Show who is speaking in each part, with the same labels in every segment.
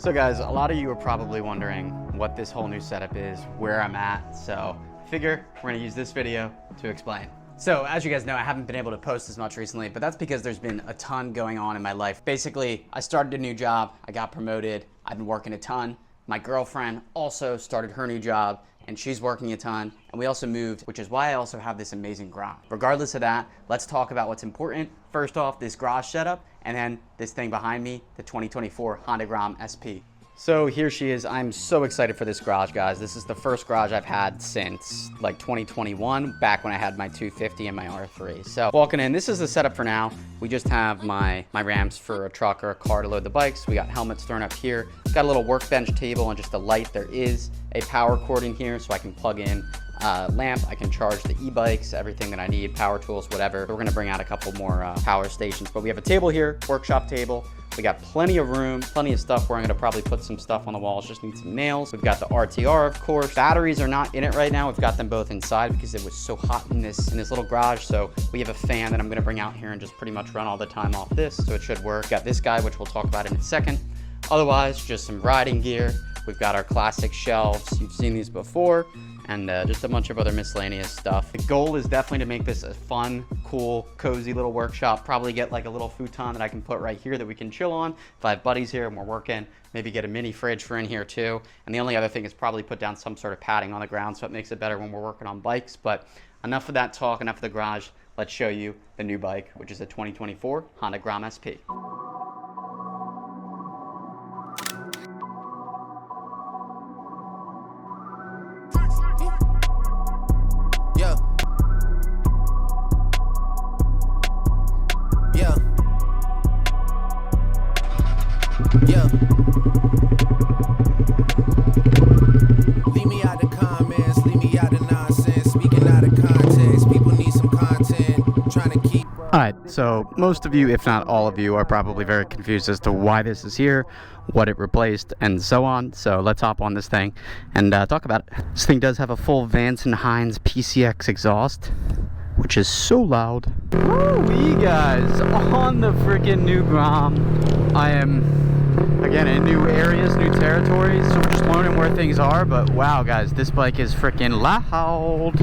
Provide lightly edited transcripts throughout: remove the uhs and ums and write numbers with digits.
Speaker 1: So guys, a lot of you are probably wondering what this whole new setup is, where I'm at, so I figure we're gonna use this video to explain. So as you guys know, I haven't been able to post as much recently, but that's because there's been a ton going on in my life. Basically, I started a new job, I got promoted, I've been working a ton. My girlfriend also started her new job, and she's working a ton, and we also moved, which is why I also have this amazing garage. Regardless of that, let's talk about what's important. First off, this garage setup, and then this thing behind me, the 2024 Honda Grom SP. So here she is. I'm so excited for this garage, guys. This is the first garage I've had since like 2021, back when I had my 250 and my R3. So walking in, this is the setup for now. We just have my ramps for a truck or a car to load the bikes. We got helmets thrown up here. Got a little workbench table and just a light. There is a power cord in here so I can plug in lamp. I can charge the e-bikes, everything that I need, power tools, whatever. We're gonna bring out a couple more power stations, but we have a table here, workshop table. We got plenty of room, plenty of stuff where I'm gonna probably put some stuff on the walls, just need some nails. We've got the RTR, of course. Batteries are not in it right now. We've got them both inside because it was so hot in this little garage. So we have a fan that I'm gonna bring out here and just pretty much run all the time off this, so it should work. Got this guy, which we'll talk about in a second. Otherwise, just some riding gear. We've got our classic shelves. You've seen these before. And just a bunch of other miscellaneous stuff. The goal is definitely to make this a fun, cool, cozy little workshop. Probably get like a little futon that I can put right here that we can chill on. If I have buddies here and we're working, maybe get a mini fridge for in here too. And the only other thing is probably put down some sort of padding on the ground so it makes it better when we're working on bikes. But enough of that talk, enough of the garage. Let's show you the new bike, which is a 2024 Honda Grom SP.
Speaker 2: Yeah. Leave me out the comments, leave me out the nonsense, speaking out of context. People need some content, trying to keep.
Speaker 1: Alright, so most of you, if not all of you, are probably very confused as to why this is here, what it replaced, and so on. So let's hop on this thing and talk about it. This thing does have a full Vance & Hines PCX exhaust, which is so loud. Woo-wee, guys, on the freaking new Grom. I am, again, in new areas, new territories, so we're just learning where things are. But wow, guys, this bike is freaking loud.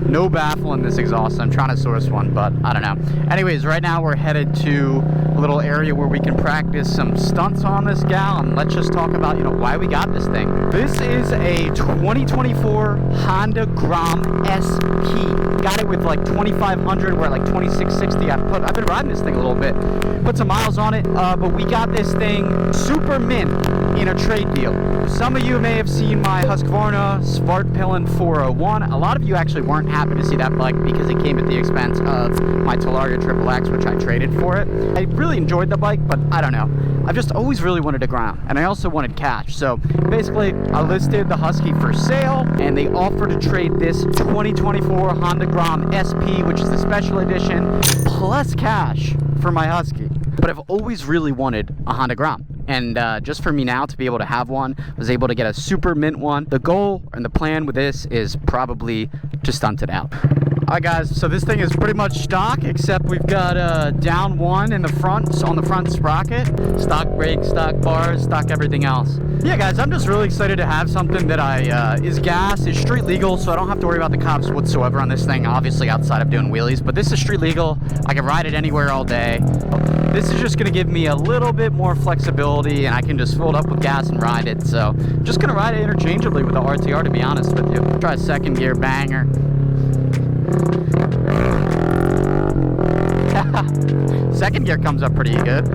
Speaker 1: No baffle in this exhaust. I'm trying to source one, but I don't know. Anyways, right now we're headed to a little area where we can practice some stunts on this gal, and let's just talk about, why we got this thing. This is a 2024 Honda Grom SP. Got it with like 2,500, we're at like 2,660. I've been riding this thing a little bit, put some miles on it, but we got this thing super mint in a trade deal. Some of you may have seen my Husqvarna Svartpillen 401. A lot of you actually weren't happy to see that bike because it came at the expense of my Talaria XXX, which I traded for it. I really enjoyed the bike, but I don't know. I've just always really wanted a Grom, and I also wanted cash. So basically, I listed the Husky for sale, and they offered to trade this 2024 Honda Grom SP, which is the special edition, plus cash for my Husky. But I've always really wanted a Honda Grom. And just for me now to be able to have one, was able to get a super mint one. The goal and the plan with this is probably to stunt it out. Alright guys, so this thing is pretty much stock, except we've got down one in the front, on the front sprocket, stock brakes, stock bars, stock everything else. Yeah guys, I'm just really excited to have something that is gas, is street legal, so I don't have to worry about the cops whatsoever on this thing, obviously outside of doing wheelies, but this is street legal. I can ride it anywhere all day. This is just going to give me a little bit more flexibility, and I can just fill it up with gas and ride it. So I'm just going to ride it interchangeably with the RTR, to be honest with you. Try a second gear banger. Second gear comes up pretty good.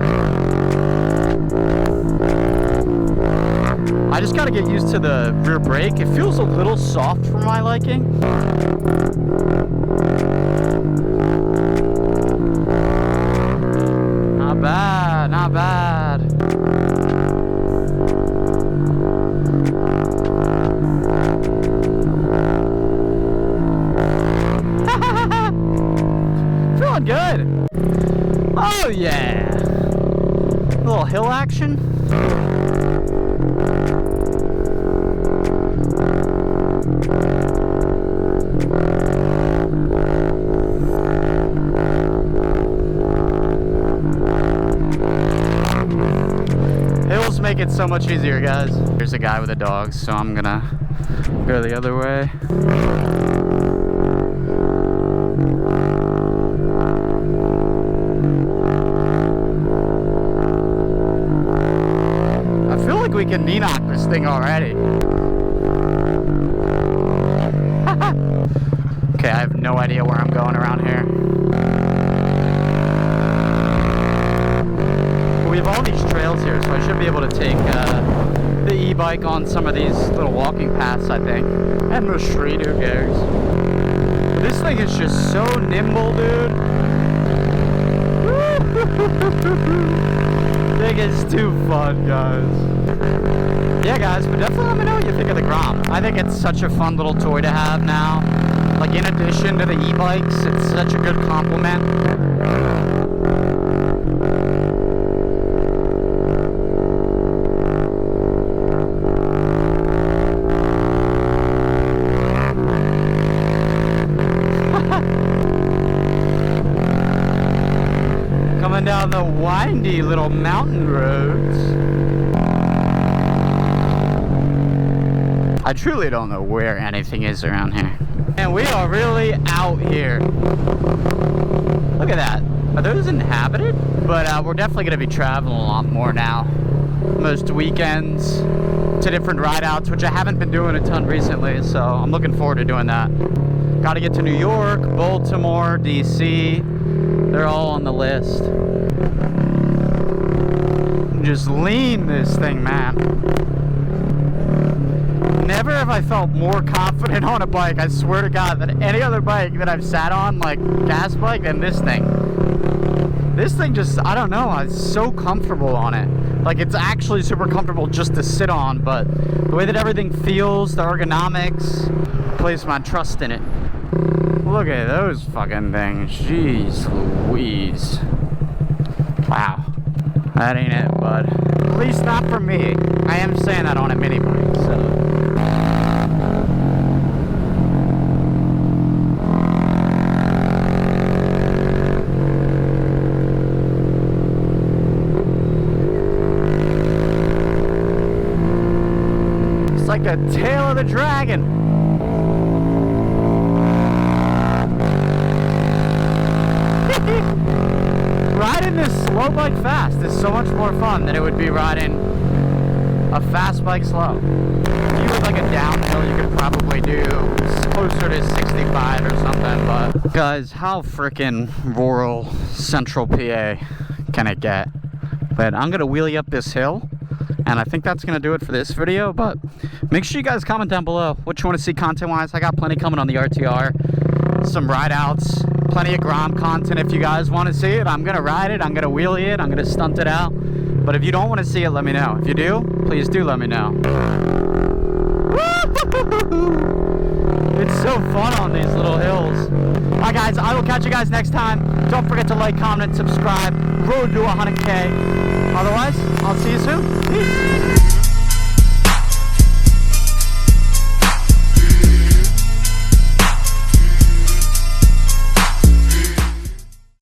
Speaker 1: I just got to get used to the rear brake. It feels a little soft for my liking. Not bad, not bad. Feeling good. Oh yeah. A little hill action. make it so much easier, guys. There's a guy with a dog, so I'm gonna go the other way. I feel like we can knee-knock this thing already. Okay, I have no idea where I'm going around here. We have all these trails here, so I should be able to take the e-bike on some of these little walking paths, I think. And the street, who cares? But this thing is just so nimble, dude. Thing is too fun, guys. Yeah, guys, but definitely let me know what you think of the Grom. I think it's such a fun little toy to have now. Like, in addition to the e-bikes, it's such a good complement. Coming down the windy little mountain roads. I truly don't know where anything is around here. And we are really out here. Look at that. Are those inhabited? But we're definitely going to be traveling a lot more now. Most weekends to different ride outs, which I haven't been doing a ton recently, so I'm looking forward to doing that. Got to get to New York, Baltimore, DC. They're all on the list. Just lean this thing, man. Never have I felt more confident on a bike, I swear to God, than any other bike that I've sat on, like gas bike, than this thing. This thing just, I don't know, I'm so comfortable on it. Like, it's actually super comfortable just to sit on, but the way that everything feels, the ergonomics, I place my trust in it. Look at those fucking things. Jeez Louise. Wow. That ain't it, bud. At least not for me. I am saying that on a mini bike, so. It's like the tail of the dragon. Riding this slow bike fast is so much more fun than it would be riding a fast bike slow. If you were like a downhill, you could probably do closer to 65 or something, but guys, how freaking rural central PA can it get? But I'm gonna wheelie up this hill, and I think that's gonna do it for this video. But make sure you guys comment down below what you want to see content wise. I got plenty coming on the RTR, some ride outs, plenty of Grom content. If you guys want to see it, I'm gonna ride it, I'm gonna wheelie it, I'm gonna stunt it out. But if you don't want to see it, let me know. If you do, please do let me know. It's so fun on these little hills. Alright guys, I will catch you guys next time. Don't forget to like, comment, subscribe. Road to 100K. Otherwise, I'll see you soon. Peace.